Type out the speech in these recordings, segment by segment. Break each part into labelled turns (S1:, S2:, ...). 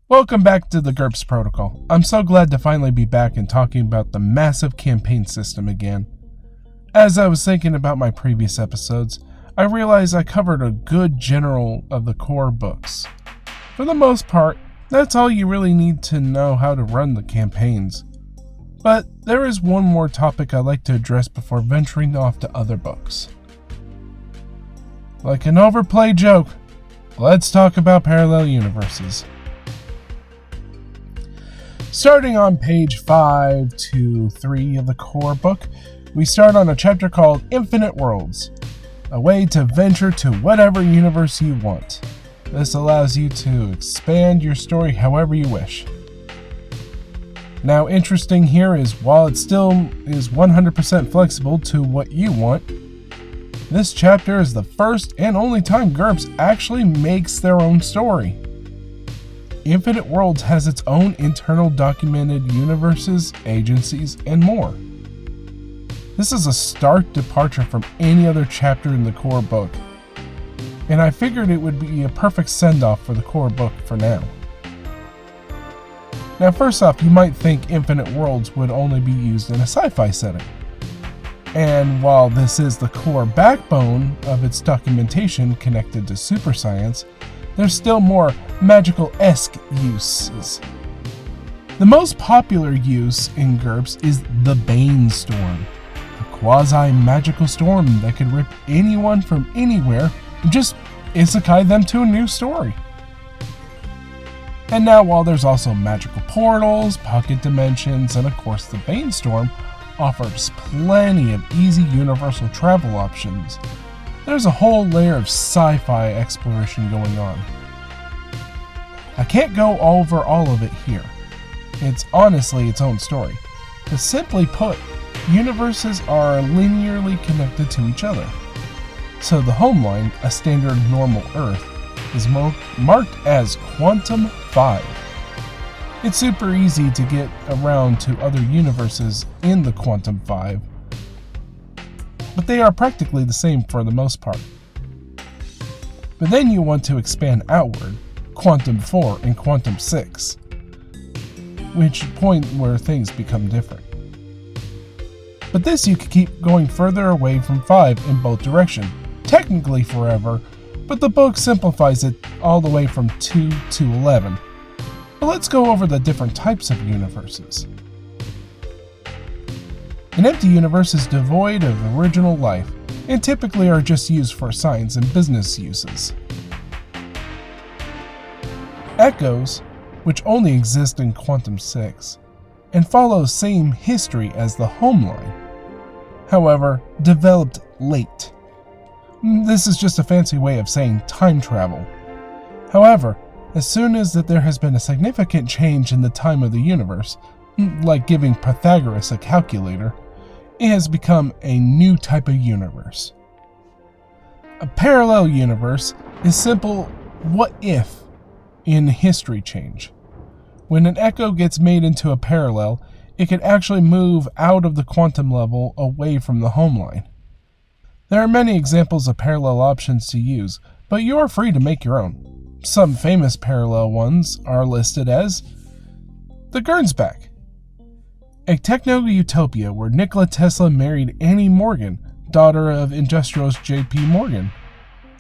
S1: Welcome back to the GURPS Protocol. I'm so glad to finally be back and talking about the massive campaign system again. As I was thinking about my previous episodes, I realized I covered a good general of the core books. For the most part, that's all you really need to know how to run the campaigns. But there is one more topic I'd like to address before venturing off to other books. Like an overplayed joke, let's talk about parallel universes. Starting on page 5 to 3 of the core book, we start on a chapter called Infinite Worlds, a way to venture to whatever universe you want. This allows you to expand your story however you wish. Now, interesting here is while it still is 100% flexible to what you want, this chapter is the first and only time GURPS actually makes their own story. Infinite Worlds has its own internal documented universes, agencies, and more. This is a stark departure from any other chapter in the core book, and I figured it would be a perfect send-off for the core book for now. Now, first off, you might think Infinite Worlds would only be used in a sci-fi setting. And while this is the core backbone of its documentation connected to super science, there's still more magical-esque uses. The most popular use in GURPS is the Bane Storm, a quasi-magical storm that could rip anyone from anywhere and just isekai them to a new story. And now, while there's also magical portals, pocket dimensions, and of course the Bane Storm offers plenty of easy universal travel options, there's a whole layer of sci-fi exploration going on. I can't go over all of it here. It's honestly its own story. But simply put, universes are linearly connected to each other. So the homeline, a standard normal Earth, is marked as Quantum 5. It's super easy to get around to other universes in the Quantum 5, but they are practically the same for the most part. But then you want to expand outward, Quantum 4 and Quantum 6, which point where things become different. But this you could keep going further away from 5 in both directions, technically forever, but the book simplifies it all the way from 2 to 11. But let's go over the different types of universes. An empty universe is devoid of original life, and typically are just used for science and business uses. Echoes, which only exist in Quantum 6, and follow the same history as the homeline, however, developed late. This is just a fancy way of saying time travel. However, as soon as there has been a significant change in the time of the universe, like giving Pythagoras a calculator, it has become a new type of universe. A parallel universe is simple what if in history change. When an echo gets made into a parallel, it can actually move out of the quantum level away from the homeline. There are many examples of parallel options to use, but you are free to make your own. Some famous parallel ones are listed as the Gernsback, a techno-utopia where Nikola Tesla married Annie Morgan, daughter of industrialist J.P. Morgan.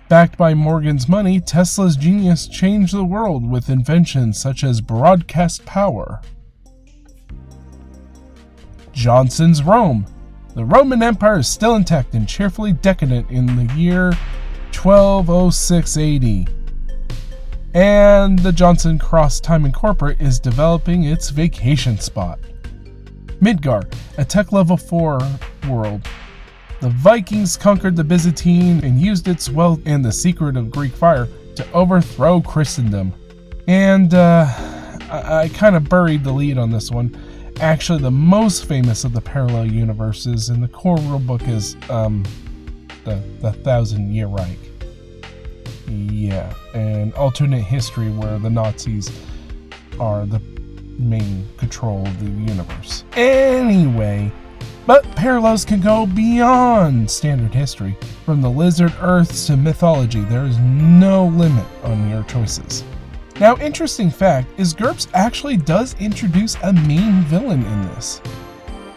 S1: Backed by Morgan's money, Tesla's genius changed the world with inventions such as broadcast power. Johnson's Rome. The Roman Empire is still intact and cheerfully decadent in the year 1206 AD. And the Johnson Cross Time Incorporate is developing its vacation spot. Midgar, a tech level 4 world. The Vikings conquered the Byzantine and used its wealth and the secret of Greek fire to overthrow Christendom. And I kind of buried the lead on this one. Actually, the most famous of the parallel universes in the core rulebook is the Thousand Year Reich. Yeah, an alternate history where the Nazis are the main control of the universe. Anyway, but parallels can go beyond standard history. From the lizard Earths to mythology, there is no limit on your choices. Now, interesting fact is GURPS actually does introduce a main villain in this.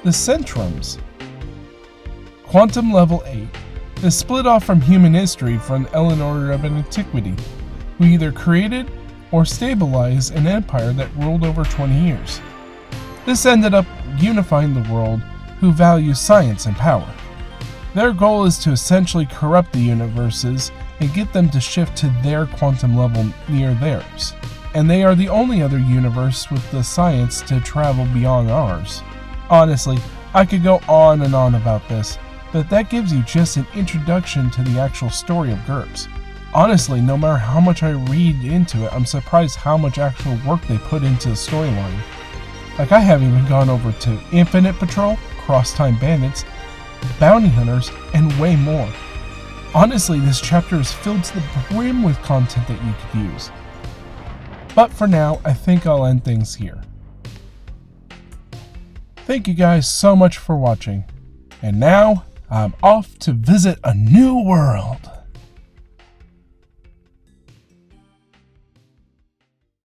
S1: The Centrums. Quantum Level 8 is split off from human history from the Eyeliner of antiquity, who either created or stabilized an empire that ruled over 20 years. This ended up unifying the world, who value science and power. Their goal is to essentially corrupt the universes and get them to shift to their quantum level near theirs. And they are the only other universe with the science to travel beyond ours. Honestly, I could go on and on about this, but that gives you just an introduction to the actual story of GURPS. Honestly, no matter how much I read into it, I'm surprised how much actual work they put into the storyline. Like, I haven't even gone over to Infinite Patrol, Cross-Time Bandits, Bounty Hunters, and way more. Honestly, this chapter is filled to the brim with content that you could use. But for now, I think I'll end things here. Thank you guys so much for watching. And now, I'm off to visit a new world.